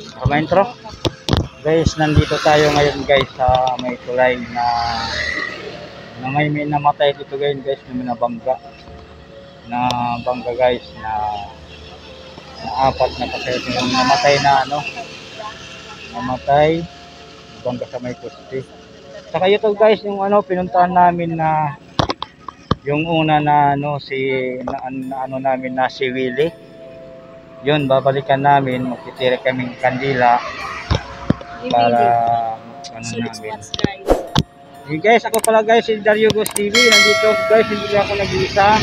Sa intro. Guys, nandito tayo ngayon guys sa may tulay na may namatay dito guys, na may nabangga guys na apat na kasi yung namatay na nabangga sa may poste. Saka ito guys yung pinuntahan namin na yung una na namin na si Willie. Yun, babalikan namin, magtitira kaming kandila para namin. Hey guys, ako pala guys si Dario Ghost TV. Nandito guys, hindi ako nag-iisa.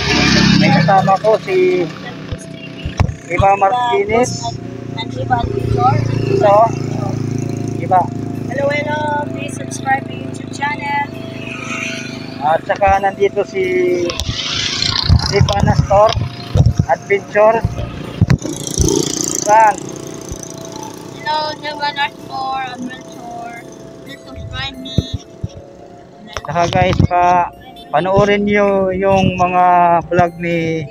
May kasama ko si Iba Martinez and Iba Adventure. So, Iba. Hello, please subscribe to YouTube channel. At saka nandito si Iba Nastor Adventure. Iban. Hello, Iba Nastor Adventure. Please subscribe me. Saka guys, panoorin nyo yung mga vlog ni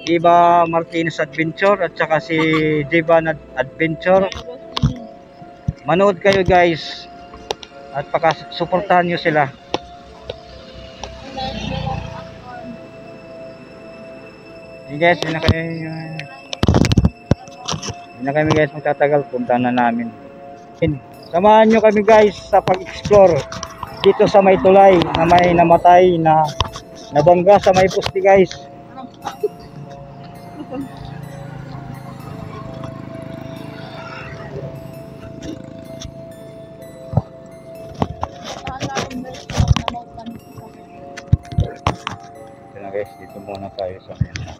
Iba Martinez Adventure at saka si Divan Adventure. Manood kayo guys at pakasuportahan nyo sila. Hey guys, hindi na kami guys magtatagal, punta na namin. Samahan nyo kami guys sa pag-explore dito sa may tulay na may namatay na nabangga sa may poste guys. Ito na guys, dito muna tayo sa ganda.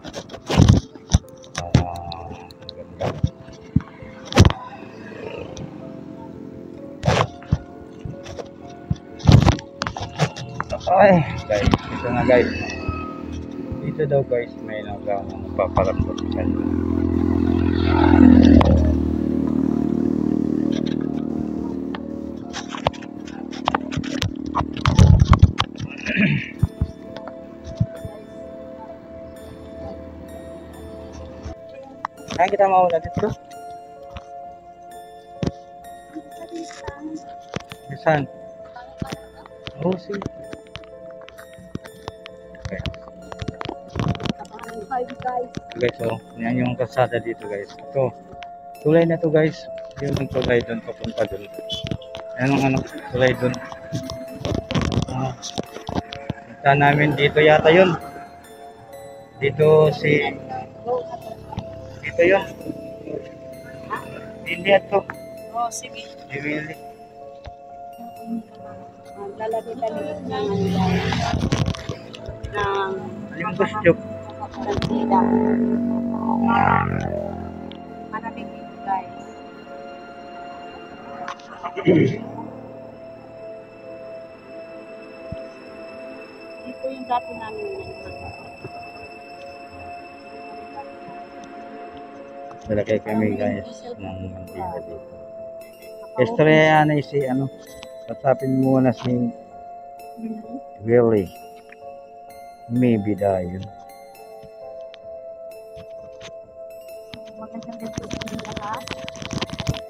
Ay guys, ito na guys. Dito daw guys may nagpaparamdam sa kanila. Saan kita mauna dito? Saan? Oh, sige. Guys, so yan yung kalsada dito guys. Ito, tulay na to guys. Yun ang tulay doon, papunta doon. Yan ang tulay doon. Kita namin dito yata yun. Dito yun. Hindi ito. Oh, sige. Si Willie. Lalagay kami ng Yung gusto. kandila. Maraming dito guys. Dito yung dati namin. Nalagay kami guys ng mantila dito. Istorya na si kasapin muna si Willie. Maybe dahil. Magandang gabi sa inyo lahat.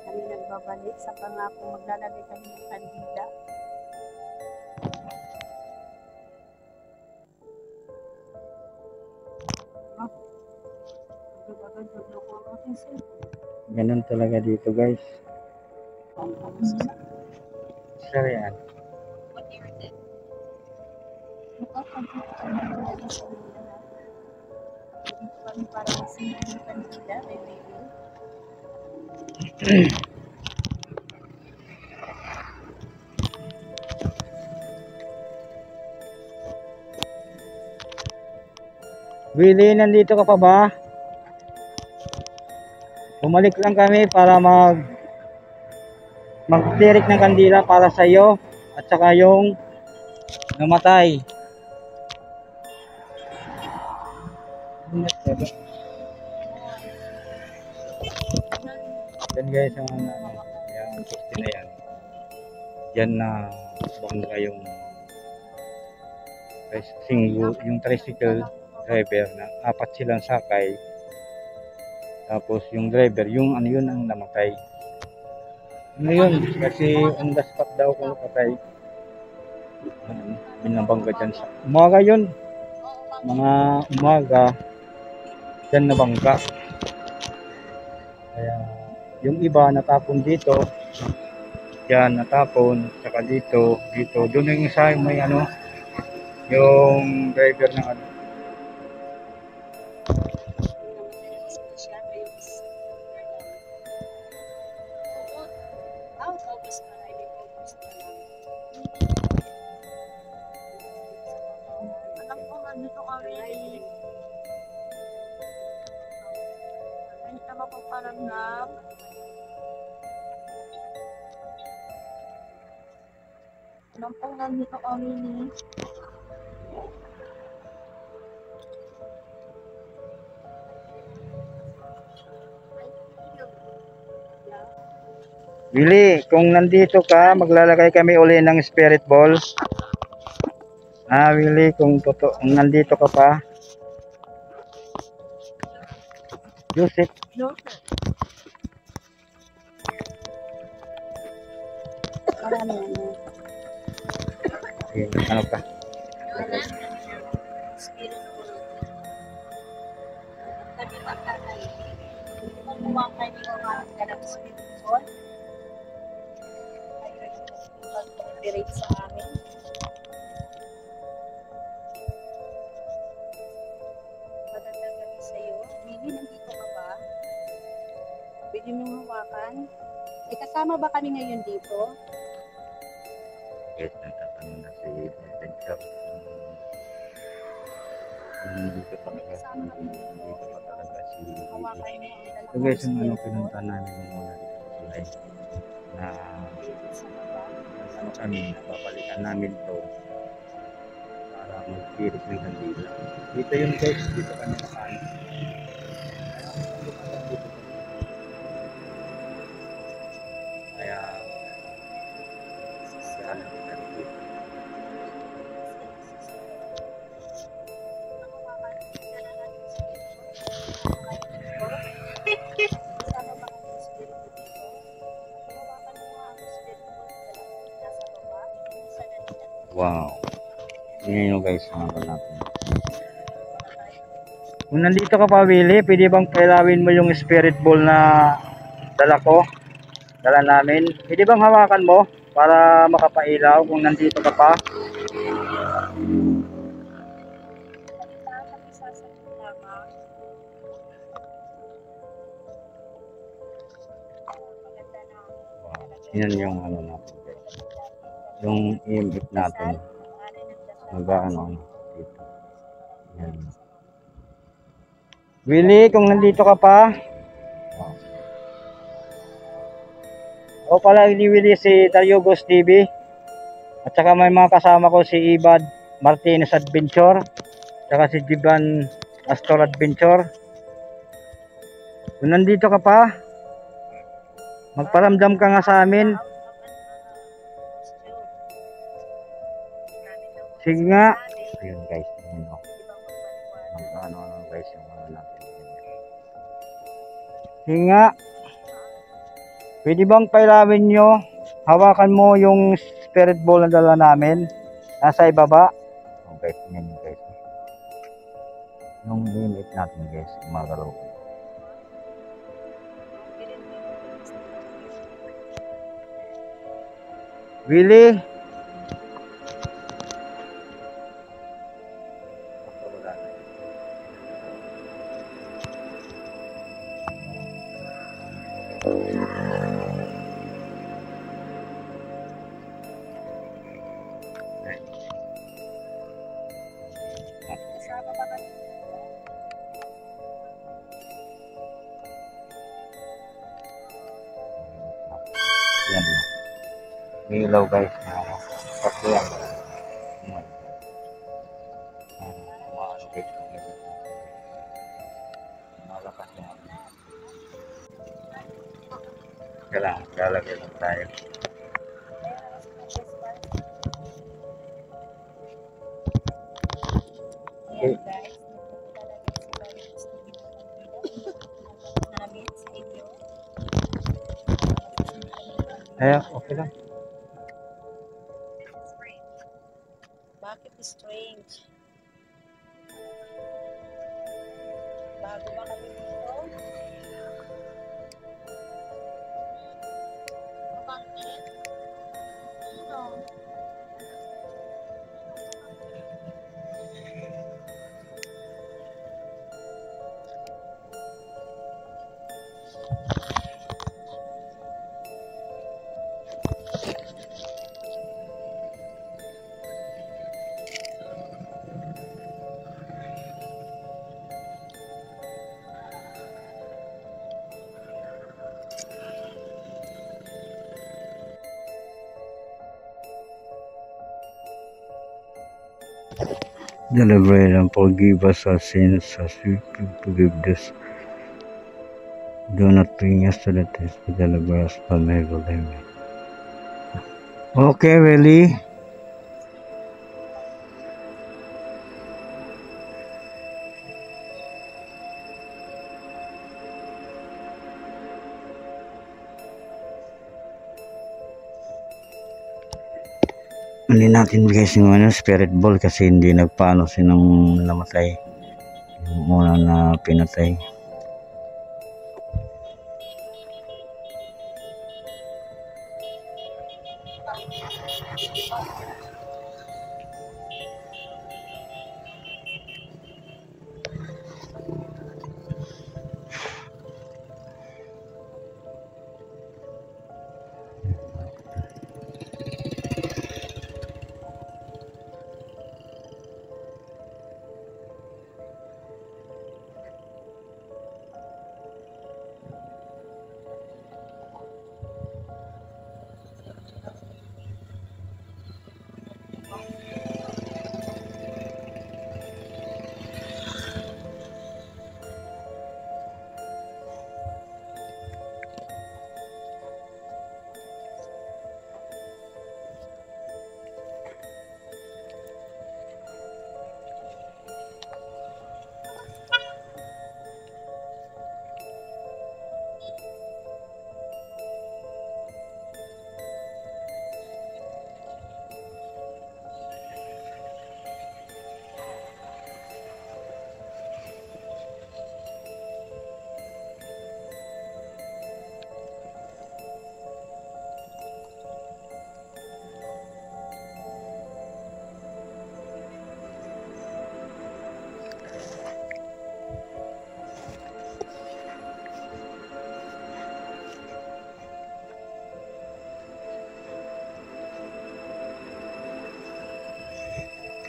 Kami nagbabalik sa pangako maglalagay kami ng kandila. Ganun talaga dito guys. Sorry yan. Kami para masimpan yung kandila. Willie, nandito ka pa ba? Bumalik lang kami para magtirik ng kandila para sa iyo at saka yung namatay. Yan guys yung poste na yan. Yan na bangga yung tricycle driver na apat silang sakay. Tapos yung driver, yung yun ang namatay. Ngayon, kasi on the spot daw kung patay. Binabangga dyan sa umaga yun. Mga umaga, dyan nabangga. Kaya, yung iba natapon dito, dyan natapon, saka dito, dito. Doon yung isa, may ano, yung driver ng ano. Alam ko nga dito kami. Hindi na mapaparamdam. Alam ko nandito kami ni. Willie, kung nandito ka, maglalagay kami uli ng spirit ball. Willie, kung nandito ka pa. Joseph. Marami ano. Ano ka? Direct sa amin. Magandang gabi sa'yo. Bibi, nandito ka ba? Pwede mong hawakan. May kasama ba kami ngayon dito? Yes, nagtatanong na si Adventure. Hindi ko talaga, hindi ko pa talaga si Hawakan mo ang So guys, yung ano pinunta namin muna dito sa live na ano kami, babalikan namin to para mag-tiris ng kandila. Dito yun guys, dito kami nakaano. Kaya, saan kita dito. Wow. Yan yung guys, mga natin. Kung nandito ka pa, Willie, pwede bang pailawin mo yung spirit ball na dala ko? Dala namin. Pwede bang hawakan mo para makapailaw kung nandito ka pa? Wow. Yan yung ano natin. Yung imit natin. Mag-ano dito. Yan. Willie, kung nandito ka pa. O pala ni Willie si Dariugos TV. At saka may mga kasama ko si Ibad Martinez Adventure. Saka si Jiban Astor Adventure. Kung nandito ka pa, magparamdam ka nga sa amin. Sige nga. Ayun guys. Ano guys yung ano natin. Sige nga. Pwede bang pailawin nyo? Hawakan mo yung spirit ball na dala namin. Nasa ibaba. Okay, yan guys. Yung limit natin guys. Magalaw. Willie? Yan lang. May ilaw guys. Kasi yan. Maano guys. Malakas yan. Kailangan lalagay lang tayo. Okay. Okay lang. Bakit strange? Bago ba kami dito? Bakit? Ano? Deliberate and forgive us our sins as we forgive this. Do not bring us to the test, but deliver us from evil. Amen. Okay, Willie. Hindi natin guys yung spirit ball kasi hindi nagpaano sinong namatay. Yung una na pinatay.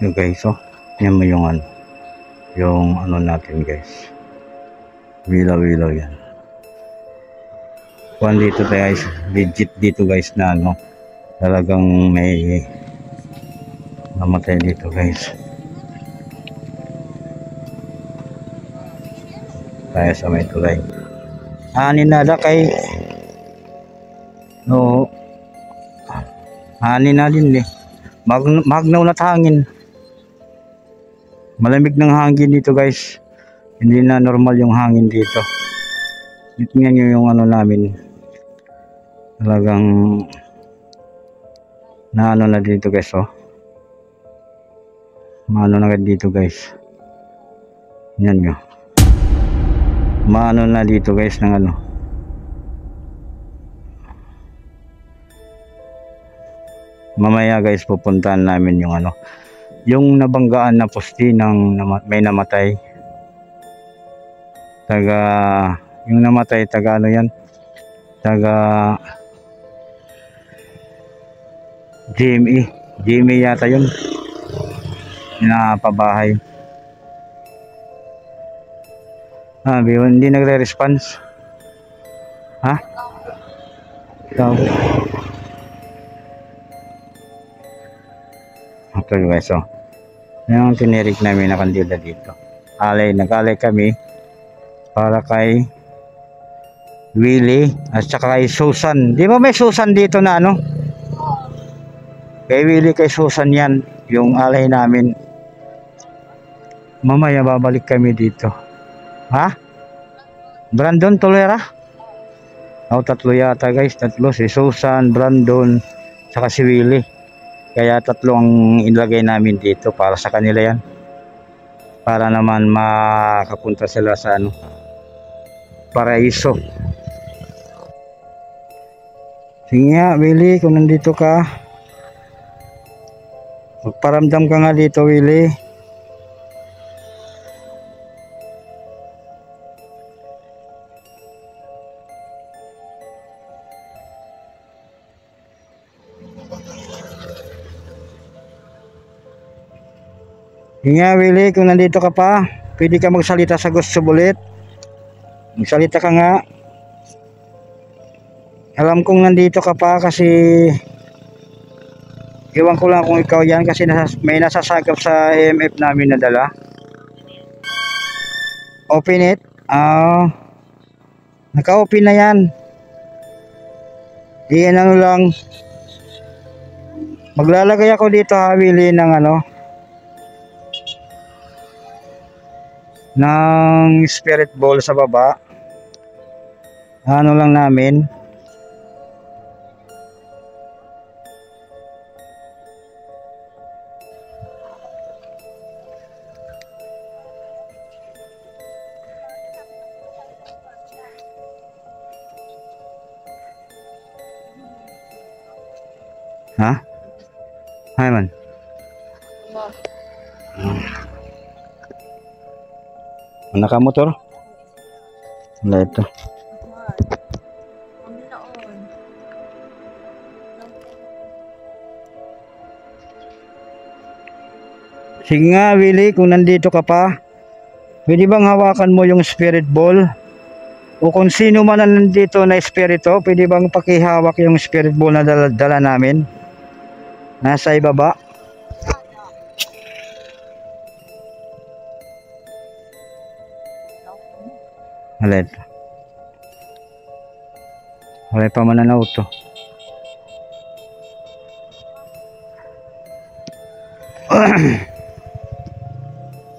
So guys, yan mo yung ano natin guys, wilaw yan. Kuan dito guys, legit dito guys na talagang may namatay dito guys. Kaya sa may tulay hanin nada kay hanin na din magnaw na hangin. Malamig ng hangin dito guys. Hindi na normal yung hangin dito. Tingnan nyo yung namin. Talagang na dito guys na dito guys. Tingnan nyo. Na dito guys ng Mamaya guys pupuntahan namin yung yung nabanggaan na poste ng may namatay. Yung namatay taga yan? Taga GME yata yun. Pinapabahay. Hindi nagre-response. Ha? Ikaw. Okay guys, yung tinirik namin na kandila dito. Nag-alay kami para kay Willie at saka kay Susan. Di ba may Susan dito na Kay Willie, kay Susan yan, yung alay namin. Mamaya babalik kami dito. Ha? Brandon Tolera? tatlo yata guys, tatlo, si Susan, Brandon, saka si Willie. Kaya tatlo ang ilagay namin dito para sa kanila yan. Para naman makapunta sila sa ano, paraiso. Sige nga, Willie, kung nandito ka, magparamdam ka nga dito, Willie. Sige nga, Willie, kung nandito ka pa, pwede ka magsalita sa gusto ulit. Magsalita ka nga. Alam kong nandito ka pa kasi iwan ko lang kung ikaw yan kasi may nasasagap sa EMF namin na dala. Open it. Naka-open na yan. Iyan ano lang. Maglalagay ako dito, ha, Willie, ng ano, ng spirit ball sa baba. Ano lang namin. Ha? Hay man. Nakamotor? Wala ito. Sige nga, Willie, kung nandito ka pa, pwede bang hawakan mo yung spirit ball? O kung sino man na nandito na espiritu, pwede bang pakihawak yung spirit ball na dala namin? Nasa ibaba. Alay. Alay pa mananaw to.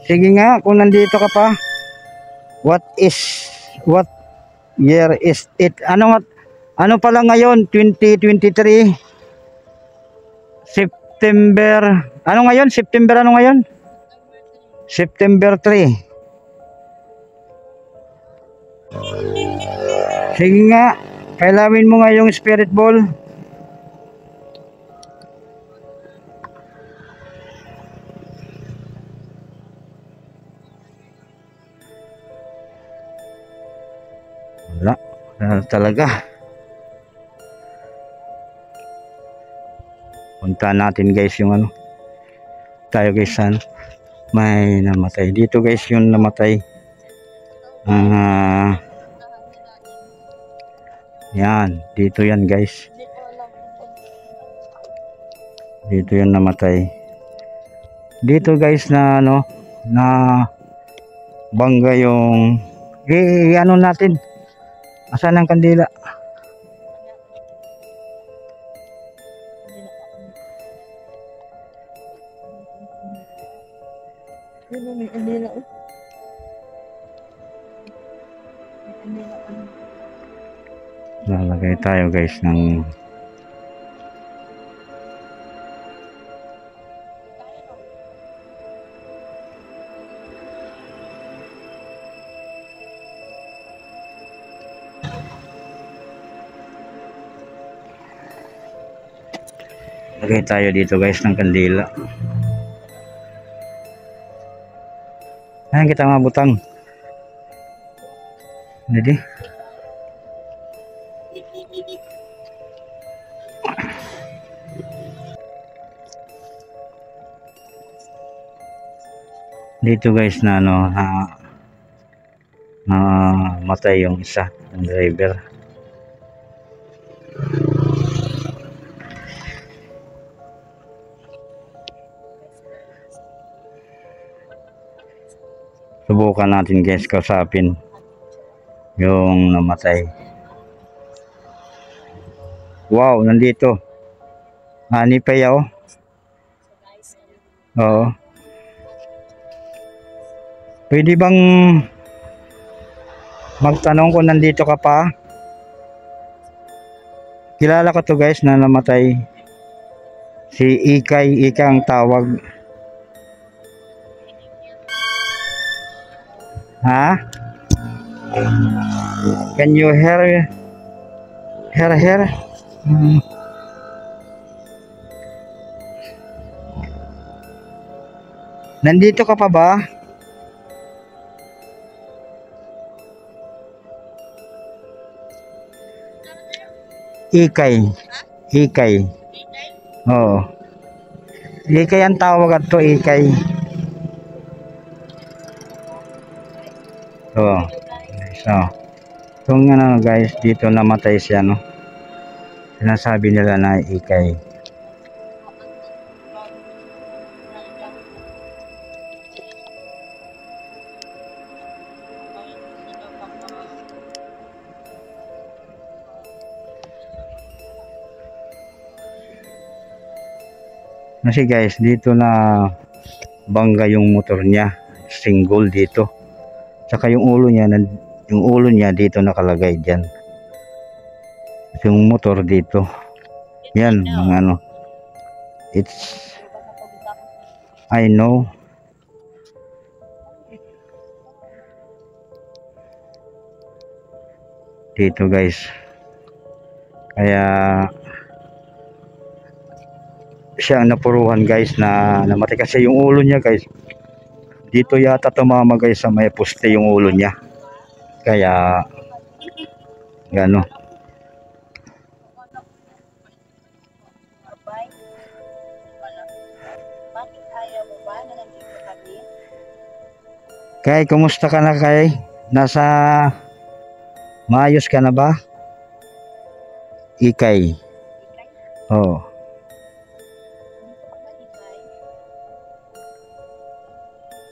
Sige nga, kung nandito ka pa. What year is it? Ano pala ngayon? 2023 September. Ano ngayon? September ano ngayon? September 3. Sige nga, pailawin mo nga yung spirit ball. Wala talaga. Punta natin guys yung ano. Tayo guys, may namatay. Dito guys yung namatay. Yan, dito yan guys. Dito yan namatay. Dito guys na ano, na bangga yung ano natin. Asan ang kandila? May kandila. Lalagay tayo guys ng lagay tayo dito guys ng kandila. Ayan kita mabutang. Jadi dito guys na ano na matay yung isa, yung driver. Subukan natin guys kausapin yung namatay. Wow, nandito. Ani pa yaw. Oo. Pwede bang magtanong kung nandito ka pa? kilala ko to guys na namatay. Si Ikay, Ika ang tawag. Ha? Can you hear her? Hmm. Nandito ka pa ba? Ikay. Ikay. Oo. Ikay ang tawag ato, Ikay. Oo. So, kung ano guys, dito namatay siya, no? Sinasabi nila na Ikay. Kasi guys, dito na bangga yung motor niya, single dito. Saka yung ulo niya dito nakalagay diyan. Yung motor dito. Yan, mga ano. I know. Dito guys. Kaya siya ang napuruhan guys na namatay kasi yung ulo niya guys. Dito yata tumama guys sa may poste yung ulo niya. Kaya gano. Bakit ayaw mo ba na nandito kami? Kay, kumusta ka na kay? Nasa maayos ka na ba? Ikay. Oh.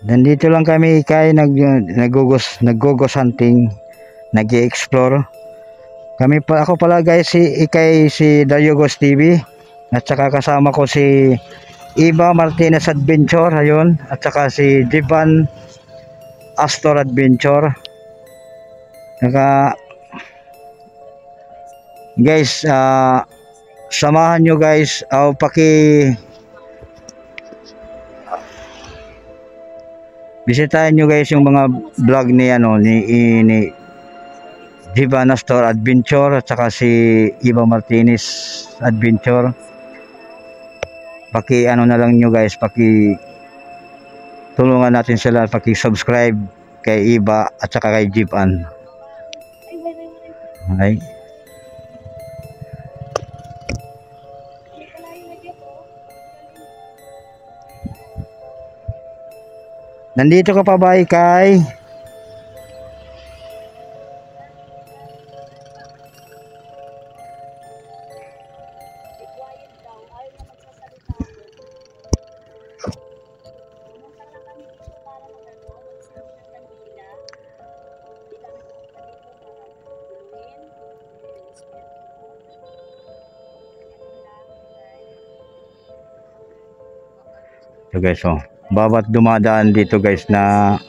Nandito lang kami Ikay, nagugos hunting, nag-i-explore. Ako pala guys si Ikay, si Dariogos TV. At saka kasama ko si Iba Martinez Adventure, ayun. At saka si Divan Astor Adventure. Saka guys, samahan nyo guys, bisitahin nyo guys yung mga vlog ni ni Divan Astor Adventure at saka si Iba Martinez Adventure. Na lang nyo guys, tulungan natin sila, subscribe kay Iba at saka kay Divan. Okay. Nandito ka pa ba Ikay? So guys, bawat dumadaan dito guys na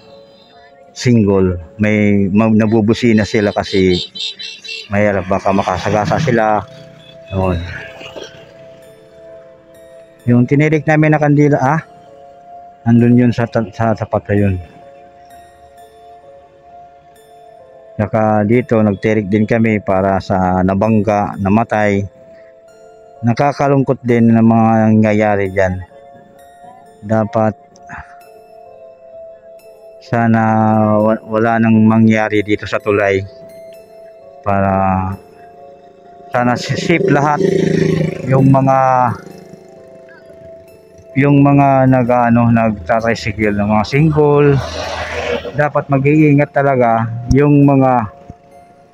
single, may nabubusina sila kasi mahirap baka makasagasa sila. Yun. Yung tinirik namin na kandila, andun yun sa tapat na yun. Saka dito nagtirik din kami para sa nabangga, namatay. Nakakalungkot din ng mga nangyayari dyan. Dapat sana wala nang mangyari dito sa tulay para sana safe lahat yung mga nagtatricycle ng mga single. Dapat mag-iingat talaga yung mga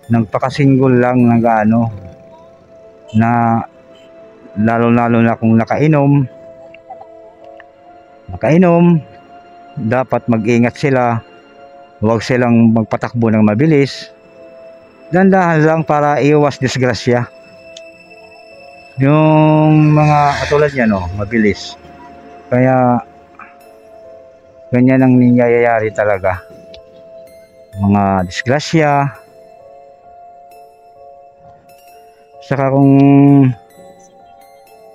nagpakasingle lang na lalo na kung nakainom, dapat mag-ingat sila. Huwag silang magpatakbo ng mabilis. Dandahan lang para iwas disgrasya. Yung mga katulad niya mabilis. Kaya ganyan ang nangyayari talaga. Mga disgrasya. Saka kung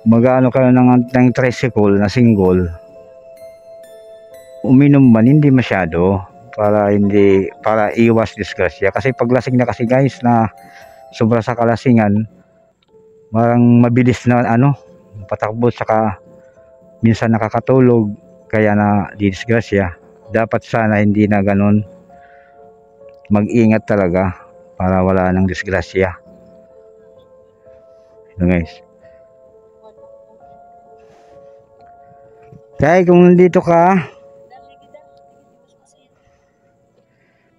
mag-ano kayo ng tricycle na single, uminom man hindi masyado para iwas disgrasya. Kasi paglasing na kasi guys na sobra sa kalasingan, parang mabilis na patakbo, saka minsan nakakatulog kaya na disgrasya. Dapat sana hindi na ganun, mag-ingat talaga para wala nang disgrasya. Ito guys. Kaya kung nandito ka,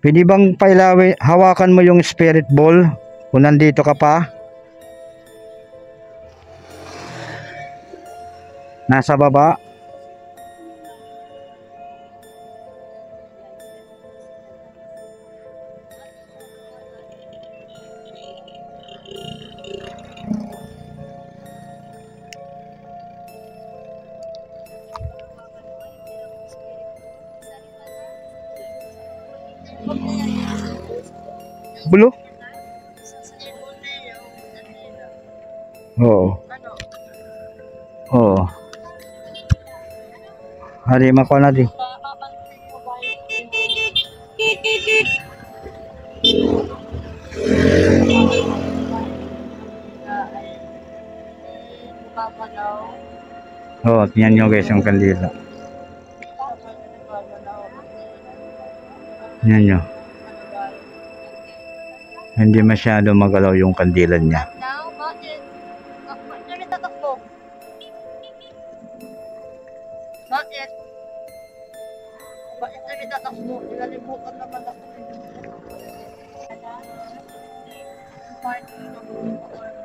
pwede bang hawakan mo yung spirit ball kung nandito ka pa? Nasa baba. Bulo? Oo. Oo. Hari mako na di. Oh, tingnan nyo guys yung kandila. Tingnan nyo. Hindi masyado magalaw yung kandila niya. Bakit? Bakit kami tatakbo? Nilalimutan naman ako.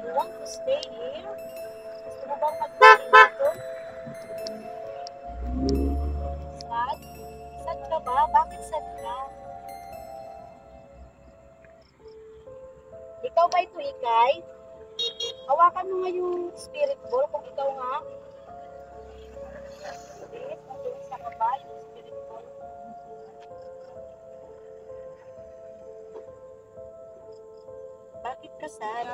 You want to stay here? Gusto mo bang mag-stay dito? Sad? Sad ka ba? Bakit sad ka? Ikaw ba ito, Ikay? Hawakan mo nga yung spirit ball kung ikaw nga. Bakit ka sad?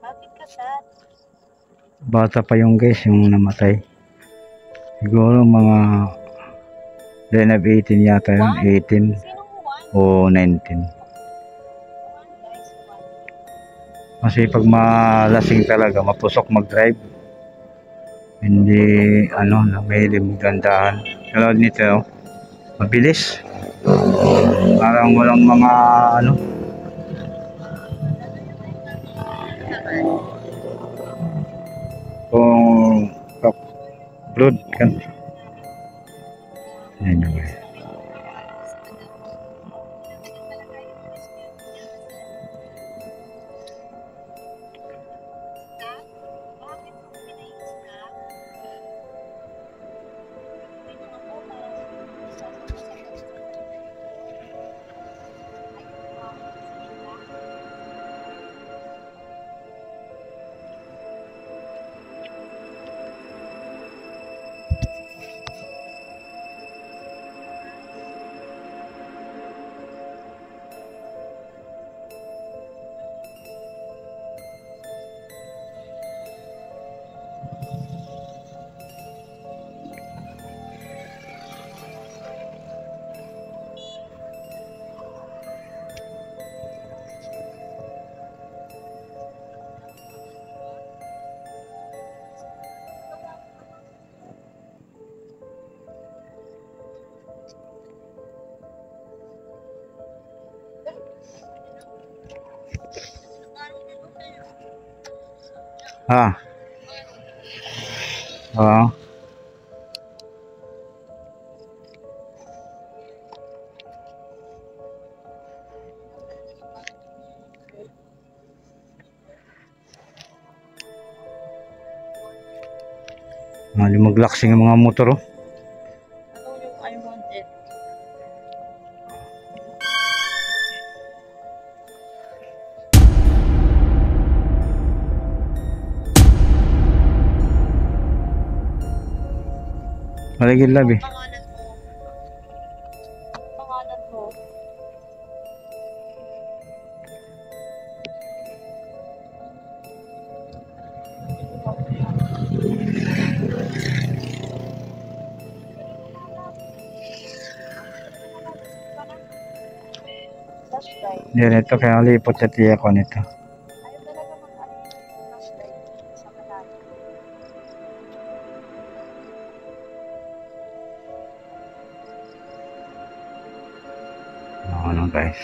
Bakit ka sad? Bata pa yung guys yung namatay. Siguro mga then of 18 yata yun. 18 o 19. Kasi pag malasing talaga, mapusok mag-drive. Hindi na may gandahan. Tulad nito, mabilis. Parang walang mga kung blood kan. Yan yung guys. Oo. Maglaksing ang mga motor. Ano yung I want it? Maligid labi. Pangalan mo. Pangalan mo. flashlight. Hindi nito kaya lipot sa tiya ko nito. Ayaw talaga mag-ano yung flashlight sa malalim. Ano guys.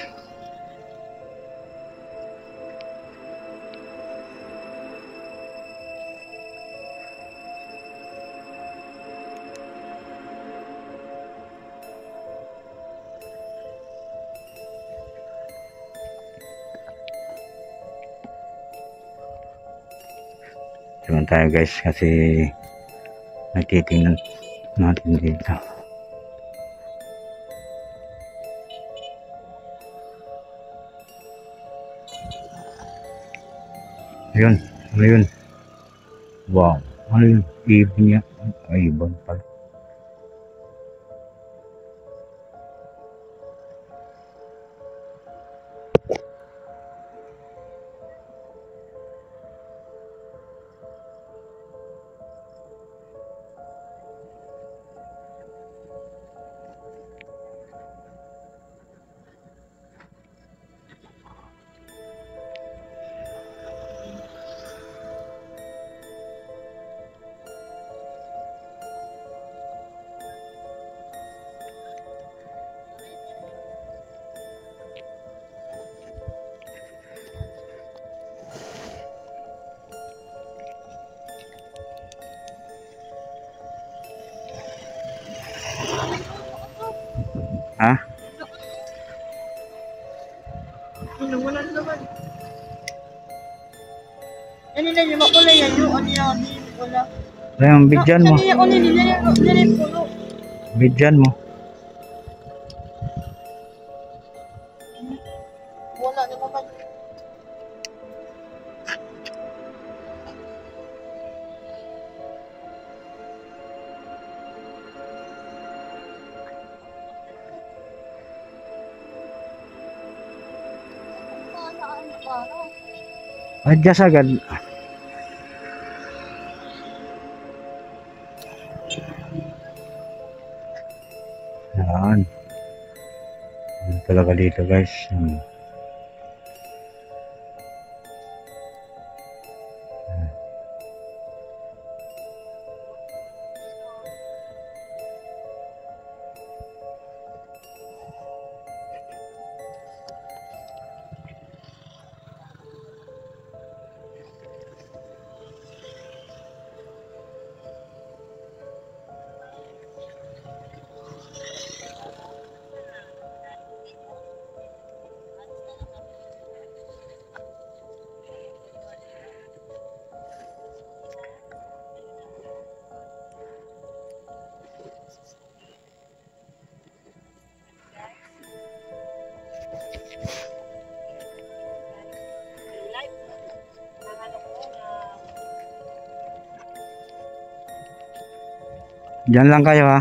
Diyan tayo guys kasi nagtitingnan natin dito. Ayun, ano yun? Wow, ano yun? Ibon niya. Ay, ibon pala. Ha? Ano, wala naman. Ano na yung makulay yan, yung ano yan, wala. Ayun, bidyan mo. Sabi ako nila puno. Bidyan mo. Wala na naman. Adjust agad. Yan. Ano talaga dito guys. Diyan lang kayo ha.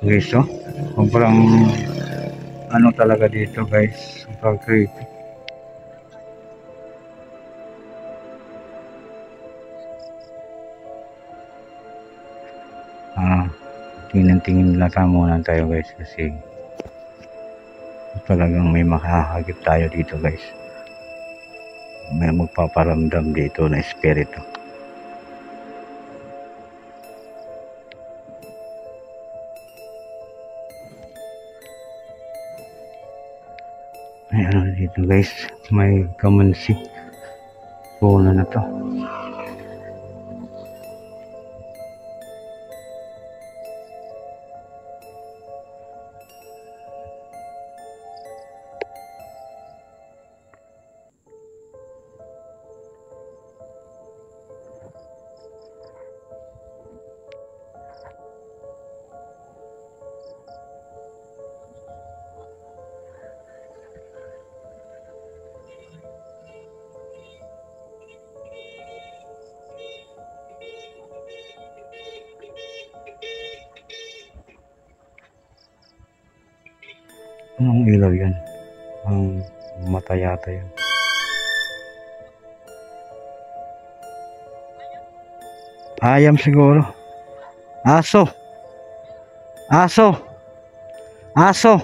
Guys, oh. Sobrang ano talaga dito guys. Sobrang creepy. Tingnan-tingin lang muna tayo guys kasi talagang may makahagip tayo dito guys. May magpaparamdam dito na espiritu. May ano dito guys, may kamansi. Puno na to. Anong ilaw yan? Ang mata yata yun. Ayam siguro. Aso. Aso. Aso.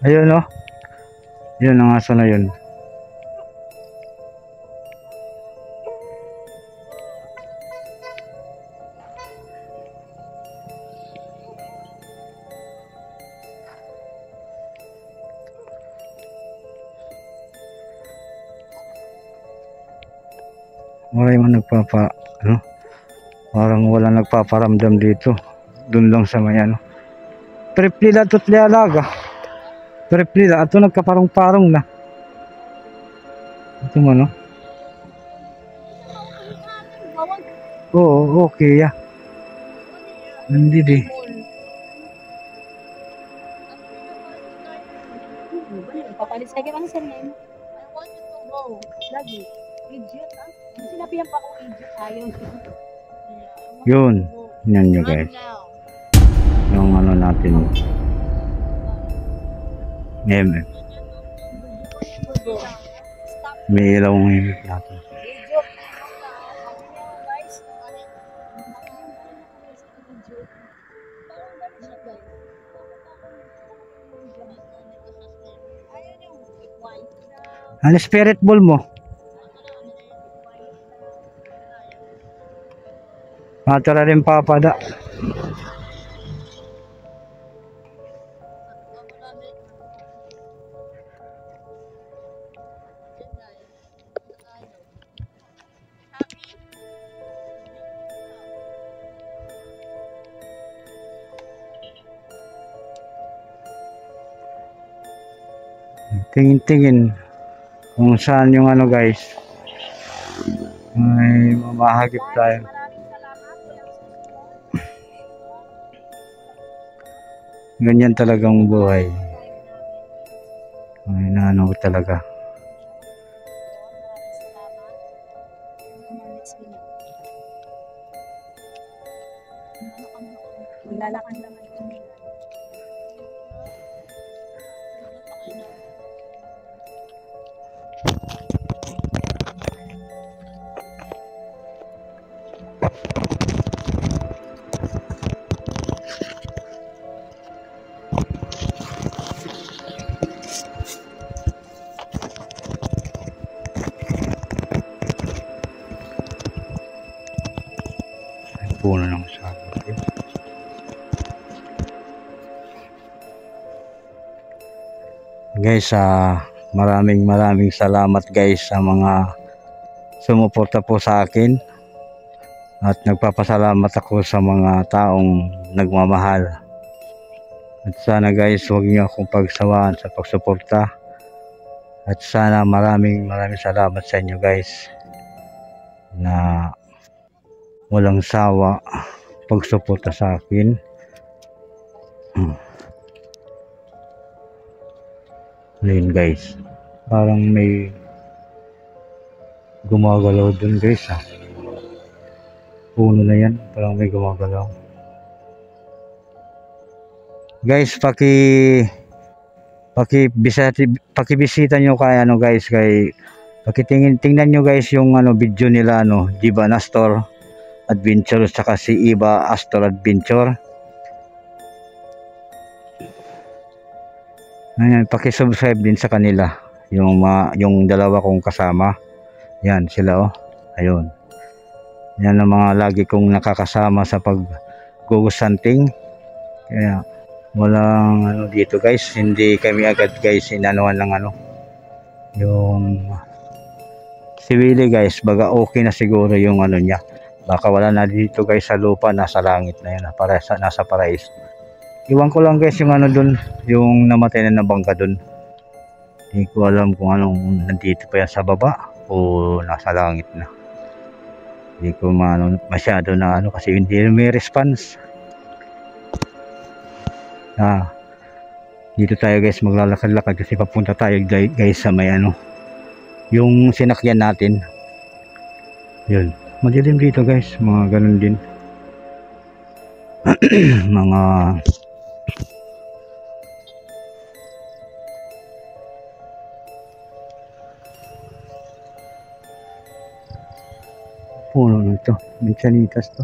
Ayun o. Yun ang aso na yun. Maray man ano? Parang wala nagpaparamdam dito. Doon lang sa may ano. Triplila to't lialaga. Triplila. Ato nagkaparong-parong na. Ito mo no? Oo, okay ya. Hindi di. Papalit sa akin ang sarili. I want you to go. Lagi. Idiot ah. Sinabihan pa akong idiot. Ayaw. Yun. Yan nyo guys. Yung ano natin. MM. May ilaw ng himig natin. Ano spirit ball mo? Matara rin papada. Tingin-tingin kung saan yung ano guys. Ay mamahagip tayo. Ganyan talagang buhay. Ay naano talaga. Lalakan naman kami. Puno ng sabi. Guys, maraming salamat guys sa mga sumuporta po sa akin. At nagpapasalamat ako sa mga taong nagmamahal. At sana guys, huwag niyo akong pagsawaan sa pagsuporta. At sana maraming salamat sa inyo guys na walang sawa pagsuporta sa akin. Ayun guys, parang may gumagalaw dun guys puno na yan, parang may gumagalaw guys. Pakibisita nyo kay ano guys, tingnan nyo guys yung ano video nila Diva Astor Adventure saka si Iba Astor Adventure. Ayan, paki-subscribe din sa kanila yung dalawa kong kasama. Yan sila ayun. Yan ang mga lagi kong nakakasama sa pag-ghost hunting. Kaya walang dito guys, hindi kami agad guys inanuhan ng yung si Willie guys, baga okay na siguro yung niya. Baka wala na dito guys sa lupa, nasa langit na yan, nasa paraiso. Iwan ko lang guys yung dun, yung namatay na nabangka dun. Hindi ko alam kung nandito pa yan sa baba o nasa langit na. Hindi ko masyado na kasi hindi may response. Dito tayo guys maglalakad-lakad kasi papunta tayo guys sa may yung sinakyan natin. Yun, madilim dito guys, mga ganun din. mga puno nito, Manzanitas to.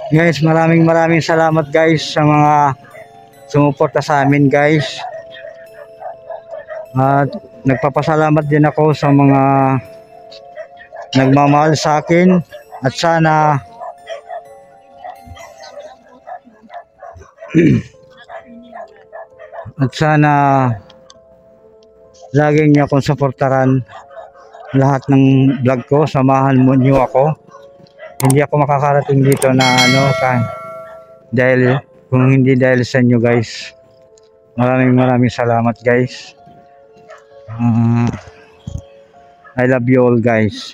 Guys, maraming salamat guys sa mga sumuporta sa amin guys. At nagpapasalamat din ako sa mga nagmamahal sa akin at sana laging niyo akong suportaran lahat ng vlog ko. Samahan mo niyo ako. Hindi ako makakarating dito na dahil kung hindi dahil sa inyo guys. Maraming salamat guys. I love you all guys.